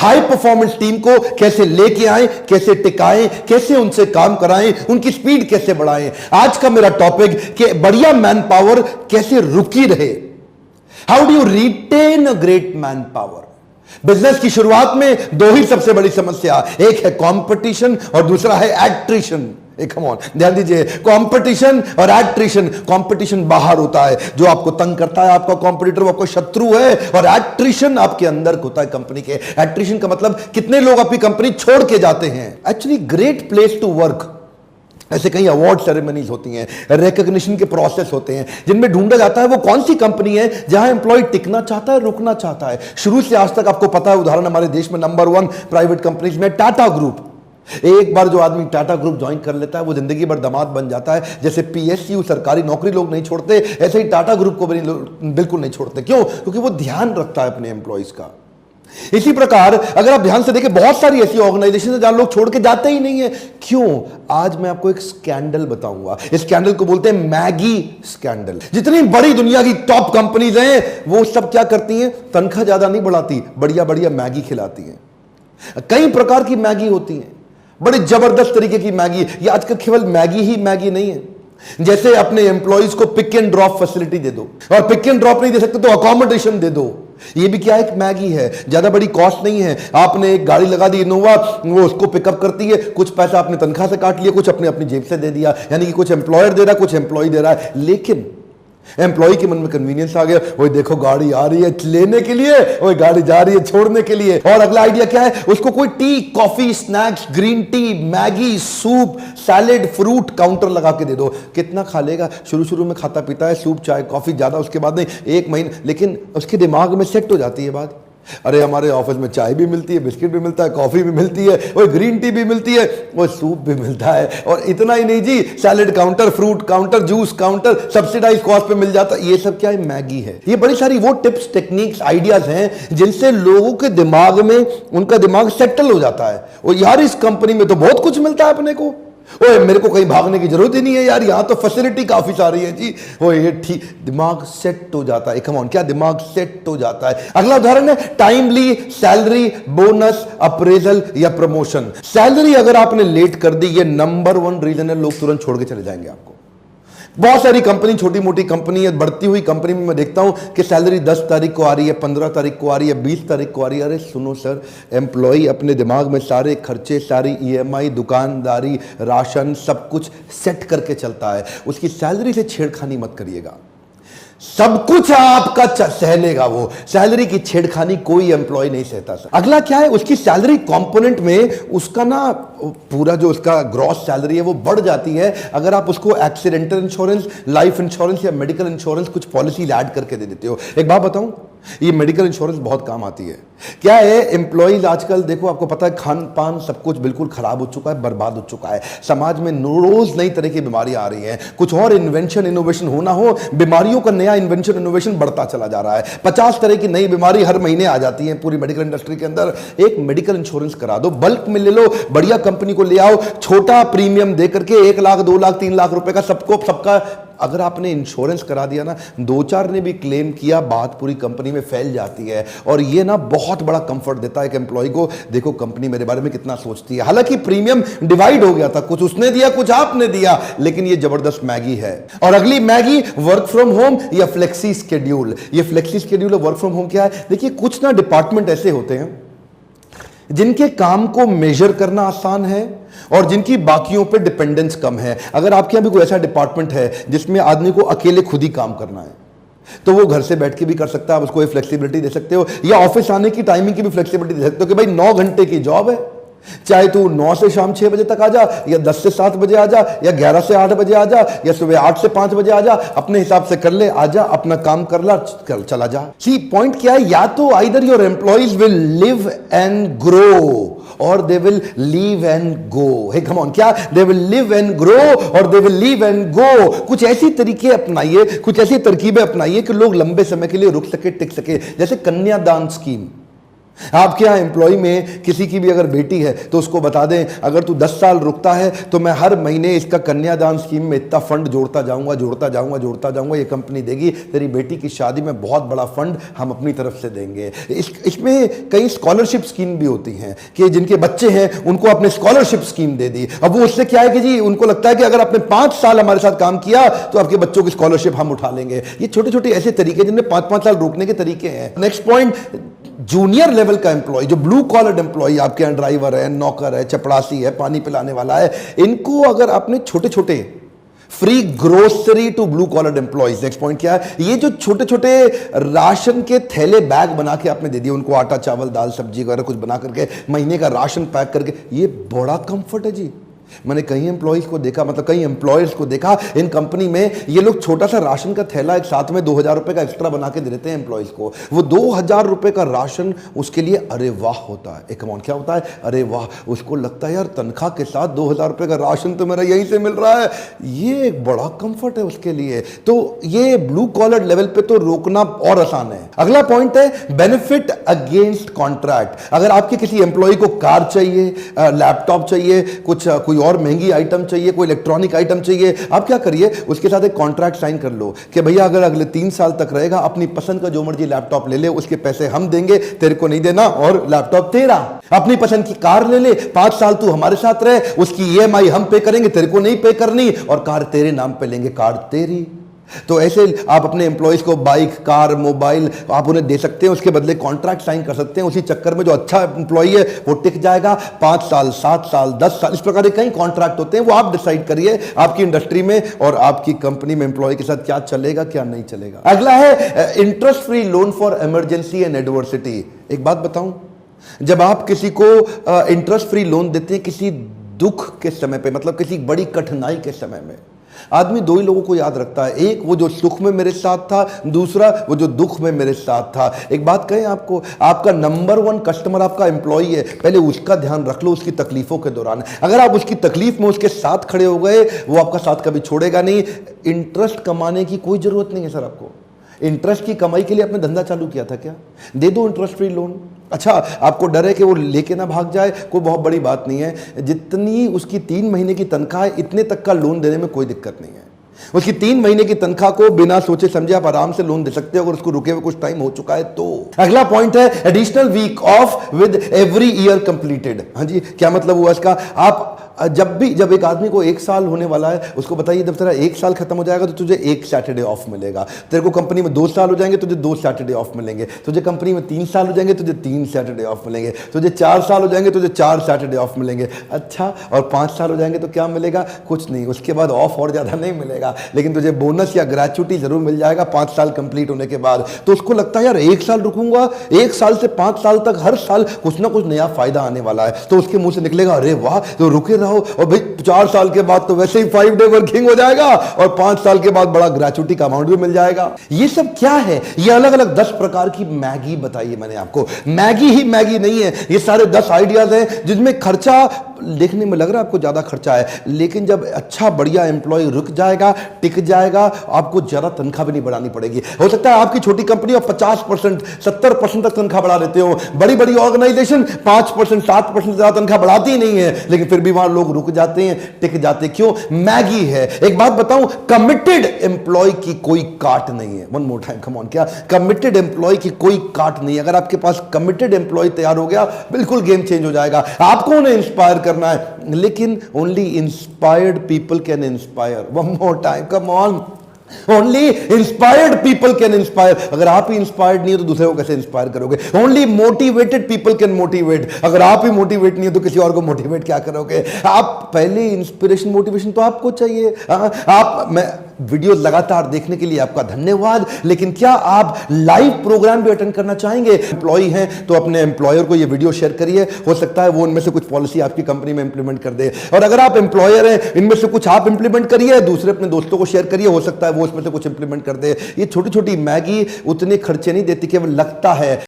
High performance team को कैसे लेके आए, कैसे टिकाएं, कैसे उनसे काम कराएं, उनकी स्पीड कैसे बढ़ाएं। आज का मेरा टॉपिक कि बढ़िया मैन पावर कैसे रुकी रहे। How do you retain a great man power. Business की शुरुआत में दो ही सबसे बड़ी समस्या, एक है कंपटीशन और दूसरा है एट्रिशन। कम ऑन, ध्यान दीजिए, कंपटीशन और एट्रिशन। कंपटीशन बाहर होता है, जो आपको तंग करता है, आपका कंपटीटर वो आपका शत्रु है, और एट्रिशन आपके अंदर होता है कंपनी के। एट्रिशन का मतलब कितने लोग आपकी कंपनी छोड़ के जाते हैं। Actually great place to work, ऐसे कई अवार्ड सेरेमनीज होती हैं, रिकॉग्निशन के प्रोसेस होते हैं, जिनमें ढूंढा जाता है वो कौन सी कंपनी है जहां एम्प्लॉय टिकना चाहता है, रुकना चाहता है। शुरू से आज तक आपको पता है, उदाहरण हमारे देश में नंबर 1 प्राइवेट कंपनीज में टाटा ग्रुप। एक बार जो आदमी टाटा ग्रुप ज्वाइन कर लेता है वो जिंदगी भर दामाद बन जाता है। जैसे पीएसयू सरकारी नौकरी लोग नहीं छोड़ते, ऐसे ही टाटा ग्रुप को भी बिल्कुल नहीं छोड़ते। क्यों? क्योंकि वो ध्यान रखता है अपने एम्प्लॉयज का। इसी प्रकार अगर आप ध्यान से देखें, बहुत सारी ऐसी ऑर्गेनाइजेशन है जहां लोग छोड़ के जाते ही नहीं है। क्यों? आज मैं आपको एक स्कैंडल बताऊंगा। इस स्कैंडल को बोलते हैं मैगी स्कैंडल। जितनी बड़ी दुनिया की टॉप कंपनीज हैं वो सब क्या करती हैं? तनख्वाह ज्यादा नहीं बढ़ाती, बढ़िया बढ़िया मैगी खिलाती हैं। कई प्रकार की मैगी होती हैं, बड़ी जबरदस्त तरीके की मैगी। ये आजकल केवल मैगी ही मैगी नहीं है। जैसे अपने एम्प्लॉइज को पिक एंड ड्रॉप फैसिलिटी दे दो, और पिक एंड ड्रॉप नहीं दे सकते तो अकोमोडेशन दे दो। ये भी क्या, एक मैगी है, ज्यादा बड़ी कॉस्ट नहीं है। आपने एक गाड़ी लगा दी इनोवा, वो उसको पिकअप करती है, कुछ पैसा आपने तनख्वाह से काट लिया, कुछ अपने अपनी जेब से दे दिया। यानी कि कुछ एम्प्लॉयर दे रहा है, कुछ एम्प्लॉय दे रहा है। लेकिन एम्प्लॉय के मन में कन्वीनियंस आ गया, वो देखो गाड़ी आ रही है लेने के लिए, वो गाड़ी जा रही है छोड़ने के लिए। और अगला आइडिया क्या है? उसको कोई T, coffee, snacks, green tea, Maggi, soup, salad, fruit counter लगा के दे दो। कितना खा लेगा? शुरू में खाता पीता है, सूप, चाय, कॉफी, ज्यादा उसके बाद नहीं, एक महीने। लेकिन उसके दिमाग में सेट हो जाती है बात, अरे हमारे ऑफिस में चाय भी मिलती है, बिस्किट भी मिलता है, कॉफी भी मिलती है, और ग्रीन टी भी मिलती है, वो सूप भी मिलता है। और इतना ही नहीं जी, salad counter, fruit counter, juice counter subsidize cost पे मिल जाता है। ये सब क्या है? मैगी है। ये बड़ी सारी वो टिप्स, टेक्निक्स, आइडियाज हैं जिनसे लोगों के दिमाग में उनका दिमाग सेटल हो जाता है। और यार इस कंपनी में तो बहुत कुछ मिलता है अपने को, ओए मेरे को कहीं भागने की जरूरत ही नहीं है यार, यहां तो फैसिलिटी काफी सारी है जी। ओए ये ठीक, दिमाग सेट हो जाता है। कम ऑन, क्या दिमाग सेट हो जाता है। अगला उदाहरण है टाइमली सैलरी, बोनस, अप्रेजल या प्रमोशन। सैलरी अगर आपने लेट कर दी, ये नंबर 1 रीजन है, लोग तुरंत छोड़ के चले जाएंगे आपको। बहुत सारी कंपनी, छोटी मोटी कंपनी है, बढ़ती हुई कंपनी में मैं देखता हूं कि सैलरी 10 तारीख को आ रही है, 15 तारीख को आ रही है, 20 तारीख को आ रही है। अरे सुनो सर, एम्प्लॉय अपने दिमाग में सारे खर्चे, सारी ईएमआई, दुकानदारी, राशन, सब कुछ सेट करके चलता है। उसकी सैलरी से छेड़खानी मत करिएगा, सब कुछ आपका सह लेगा वो। सैलरी की छेड़खानी कोई एम्प्लॉय नहीं सहता सर। अगला क्या है? उसकी सैलरी कंपोनेंट में उसका ना पूरा जो उसका ग्रॉस सैलरी है वो बढ़ जाती है अगर आप उसको एक्सीडेंटल इंश्योरेंस, लाइफ इंश्योरेंस या मेडिकल इंश्योरेंस कुछ पॉलिसी ऐड करके दे देते हो। एक बात बताऊं, ये मेडिकल इंश्योरेंस बहुत काम आती है। क्या है, एम्प्लॉइज आजकल देखो, आपको पता है खान पान सब कुछ बिल्कुल खराब हो चुका है, बर्बाद हो चुका है। समाज में रोज नई तरह की बीमारियां आ रही हैं। कुछ और इन्वेंशन इनोवेशन होना हो, बीमारियों का नया इन्वेंशन इनोवेशन बढ़ता चला जा रहा है। 50 तरह की नई बीमारी हर महीने आ जाती है पूरी मेडिकल इंडस्ट्री के अंदर। एक मेडिकल इंश्योरेंस करा दो, बल्क में ले लो, बढ़िया कंपनी को ले आओ, छोटा प्रीमियम दे करके 1 लाख 2 लाख 3 लाख रुपए का सबका अगर आपने इंश्योरेंस करा दिया ना, 2-4 ने भी क्लेम किया, बात पूरी कंपनी में फैल जाती है। और ये ना बहुत बड़ा कंफर्ट देता है एक एम्प्लॉय को, देखो कंपनी मेरे बारे में कितना सोचती है। हालांकि प्रीमियम डिवाइड हो गया था, कुछ उसने दिया कुछ आपने दिया, लेकिन ये जबरदस्त मैगी है। और अगली मैगी, वर्क फ्रॉम होम या फ्लेक्सी स्केड्यूल। ये फ्लेक्सी स्केड्यूल और वर्क फ्रॉम होम क्या है? देखिए कुछ ना डिपार्टमेंट ऐसे होते हैं जिनके काम को मेजर करना आसान है और जिनकी बाकियों पे डिपेंडेंस कम है। अगर आपके यहां भी कोई ऐसा डिपार्टमेंट है जिसमें आदमी को अकेले खुद ही काम करना है, तो वो घर से बैठ के भी कर सकता है। आप उसको फ्लेक्सिबिलिटी दे सकते हो, या ऑफिस आने की टाइमिंग की भी फ्लेक्सिबिलिटी दे सकते हो कि भाई 9 घंटे की जॉब है, चाहे तू 9 से शाम 6 बजे तक आ जा, या 10 से 7 बजे आ जा, या 11 से 8 बजे आ जा, या सुबह 8 से 5 बजे आ जा, अपने हिसाब से कर ले, आ जा, अपना काम कर ला, चला जा। सी पॉइंट क्या है? या तो either your employees will live and grow और they will leave and go. Hey come on, क्या? They will live and grow और they will leave and go. कुछ ऐसी तरीके अपनाइए, कुछ ऐसी तरकीबें अपनाइए कि लोग लंबे समय के लिए रुक सके, टिक सके। जैसे कन्यादान स्कीम, आपके यहाँ एम्प्लॉय में किसी की भी अगर बेटी है तो उसको बता दें, अगर तू 10 साल रुकता है तो मैं हर महीने इसका कन्यादान स्कीम में इतना फंड जोड़ता जाऊंगा, ये कंपनी देगी, तेरी बेटी की शादी में बहुत बड़ा फंड हम अपनी तरफ से देंगे। इसमें कई स्कॉलरशिप स्कीम भी होती हैं कि जिनके बच्चे हैं उनको अपने स्कॉलरशिप स्कीम दे दी। अब वो उससे क्या है कि जी उनको लगता है कि अगर आपने 5 साल हमारे साथ काम किया तो आपके बच्चों की स्कॉलरशिप हम उठा लेंगे। ये छोटे छोटे ऐसे तरीके जिनमें 5-5 साल रोकने के तरीके हैं। नेक्स्ट पॉइंट, जूनियर लेवल का एम्प्लॉय, जो ब्लू कॉलर एम्प्लॉय, आपके यहाँ ड्राइवर है, नौकर है, चपड़ासी है, पानी पिलाने वाला है, इनको अगर आपने छोटे छोटे free grocery to blue collar employees. Next point क्या है, ये जो छोटे छोटे राशन के थैले बैग बना के आपने दे दिए उनको, आटा चावल दाल सब्जी वगैरह कुछ बना करके महीने का राशन पैक करके, ये बड़ा कंफर्ट है जी। मैंने कई एम्प्लॉयज को देखा, मतलब कई एम्प्लॉयर्स को देखा इन कंपनी में, ये लोग छोटा सा राशन का थैला एक साथ में 2000 रुपए का एक्स्ट्रा बना के दे देते हैं एम्प्लॉयज को। वो 2000 रुपए का राशन उसके लिए अरे वाह होता है। एक अमाउंट क्या होता है, अरे वाह। उसको लगता है यार तनख्वाह के साथ 2000 रुपए का राशन तो मेरा यहीं से मिल रहा है, ये एक बड़ा कंफर्ट है उसके लिए। तो ये ब्लू कॉलर लेवल पे तो रोकना और आसान है। अगला पॉइंट है बेनिफिट अगेंस्ट कॉन्ट्रैक्ट। अगर आपके किसी एम्प्लॉय को कार चाहिए, लैपटॉप चाहिए, कोई और महंगी आइटम चाहिए, कोई इलेक्ट्रॉनिक आइटम चाहिए, आप क्या करिए, उसके साथ एक कॉन्ट्रैक्ट साइन कर लो कि भैया अगर अगले 3 साल तक रहेगा अपनी पसंद का जो मर्जी लैपटॉप ले ले, उसके पैसे हम देंगे, तेरे को नहीं देना और लैपटॉप तेरा। अपनी पसंद की कार ले ले, 5 साल तू हमारे साथ रहे, उसकी ईएमआई हम पे करेंगे, तेरे को नहीं पे करनी, और कार तेरे नाम पे लेंगे, कार तेरी। तो ऐसे आप अपने एम्प्लॉयज को बाइक, कार, मोबाइल आप उन्हें दे सकते हैं, उसके बदले कॉन्ट्रैक्ट साइन कर सकते हैं। उसी चक्कर में जो अच्छा एम्प्लॉय है वो टिक जाएगा 5 साल, 7 साल, 10 साल, इस प्रकार के कई कॉन्ट्रैक्ट होते हैं। वो आप डिसाइड करिए आपकी इंडस्ट्री में और आपकी कंपनी में एम्प्लॉय के साथ क्या चलेगा क्या नहीं चलेगा। अगला है interest free loan for emergency and adversity. एक बात बताऊं, जब आप किसी को इंटरेस्ट फ्री लोन देते हैं किसी दुख के समय पे, मतलब किसी बड़ी कठिनाई के समय में, आदमी 2 ही लोगों को याद रखता है, एक वो जो सुख में मेरे साथ था, दूसरा वो जो दुख में मेरे साथ था। एक बात कहें आपको, आपका नंबर 1 कस्टमर आपका एम्प्लॉय है, पहले उसका ध्यान रख लो उसकी तकलीफों के दौरान। अगर आप उसकी तकलीफ में उसके साथ खड़े हो गए, वो आपका साथ कभी छोड़ेगा नहीं। इंटरेस्ट कमाने की कोई जरूरत नहीं है सर आपको। इंटरेस्ट की कमाई के लिए आपने धंधा चालू किया था क्या? दे दो इंटरेस्ट फ्री लोन। अच्छा, आपको डर है कि वो लेके ना भाग जाए, कोई बहुत बड़ी बात नहीं है। जितनी उसकी 3 महीने की तनख्वाह है, इतने तक का लोन देने में कोई दिक्कत नहीं है। उसकी 3 महीने की तनख्वाह को बिना सोचे समझे आप आराम से लोन दे सकते हो, अगर उसको रुके हुए कुछ टाइम हो चुका है तो। अगला पॉइंट है additional week off with every year completed. हाँ जी, क्या मतलब हुआ इसका? आप जब एक आदमी को 1 साल होने वाला है, उसको बताइए जब तेरा 1 साल खत्म हो जाएगा तो तुझे 1 सैटरडे ऑफ मिलेगा। तेरे को कंपनी में 2 साल हो जाएंगे तुझे 2 सैटरडे ऑफ मिलेंगे। तुझे कंपनी में 3 साल हो जाएंगे तुझे 3 सैटरडे ऑफ मिलेंगे। तुझे 4 साल हो जाएंगे तुझे 4 सैटरडे ऑफ मिलेंगे। अच्छा, और 5 साल हो जाएंगे तो क्या मिलेगा? कुछ नहीं, उसके बाद ऑफ और ज्यादा नहीं मिलेगा, लेकिन तुझे बोनस या ग्रेचुटी जरूर मिल जाएगा 5 साल कंप्लीट होने के बाद। तो उसको लगता है यार 1 साल रुकूंगा, 1 साल से 5 साल तक हर साल कुछ ना कुछ नया फायदा आने वाला है। तो उसके मुंह से निकलेगा अरे वाह, तो रुके रहो, और भाई 4 साल के बाद तो वैसे ही 5 डे वर्किंग हो जाएगा और 5 साल के बाद बड़ा ग्रेचुटी का अमाउंट भी मिल जाएगा। ये सब क्या है? ये अलग अलग 10 प्रकार की मैगी बताइए मैंने आपको। मैगी ही मैगी नहीं है, ये सारे 10 आइडियाज हैं जिसमें खर्चा देखने में लग रहा है आपको ज्यादा खर्चा है, लेकिन जब अच्छा बढ़िया एम्प्लॉय रुक जाएगा, टिक जाएगा, आपको ज्यादा तनख्वाह भी नहीं बढ़ानी पड़ेगी। हो सकता है आपकी छोटी कंपनी और 50%, 70% तक तनख्वाह बढ़ा देते हो। बड़ी बड़ी ऑर्गेनाइजेशन 5%, 7% ज्यादा तनख्वाह बढ़ाती ही नहीं है, लेकिन फिर भी वहां लोग रुक जाते हैं, टिक जाते। क्यों? मैगी है। एक बात बताऊं, कमिटेड एम्प्लॉय की कोई काट नहीं है। One more time, come on, क्या? कमिटेड एम्प्लॉय की कोई काट नहीं है। अगर आपके पास कमिटेड एम्प्लॉय तैयार हो गया, बिल्कुल गेम चेंज हो जाएगा। आपको उन्हें इंस्पायर करना है, लेकिन only inspired people can inspire. One more time, come on, only inspired people can inspire. अगर आप ही इंस्पायर्ड नहीं हो तो दूसरे को कैसे इंस्पायर करोगे? Only motivated people can motivate. अगर आप ही मोटिवेट नहीं हो तो किसी और को मोटिवेट क्या करोगे? आप पहले इंस्पिरेशन, मोटिवेशन तो आपको चाहिए। मैं वीडियो लगातार देखने के लिए आपका धन्यवाद, लेकिन क्या आप लाइव प्रोग्राम भी अटेंड करना चाहेंगे? एम्प्लॉय हैं तो अपने एम्प्लॉयर को ये वीडियो शेयर करिए, हो सकता है वो इनमें से कुछ पॉलिसी आपकी कंपनी में इंप्लीमेंट कर दे। और अगर आप एम्प्लॉयर हैं, इनमें से कुछ आप इंप्लीमेंट करिए, दूसरे अपने दोस्तों को शेयर करिए, हो सकता है वो इसमें से कुछ इंप्लीमेंट कर दे। ये छोटी छोटी मैगी उतने खर्चे नहीं देती, केवल लगता है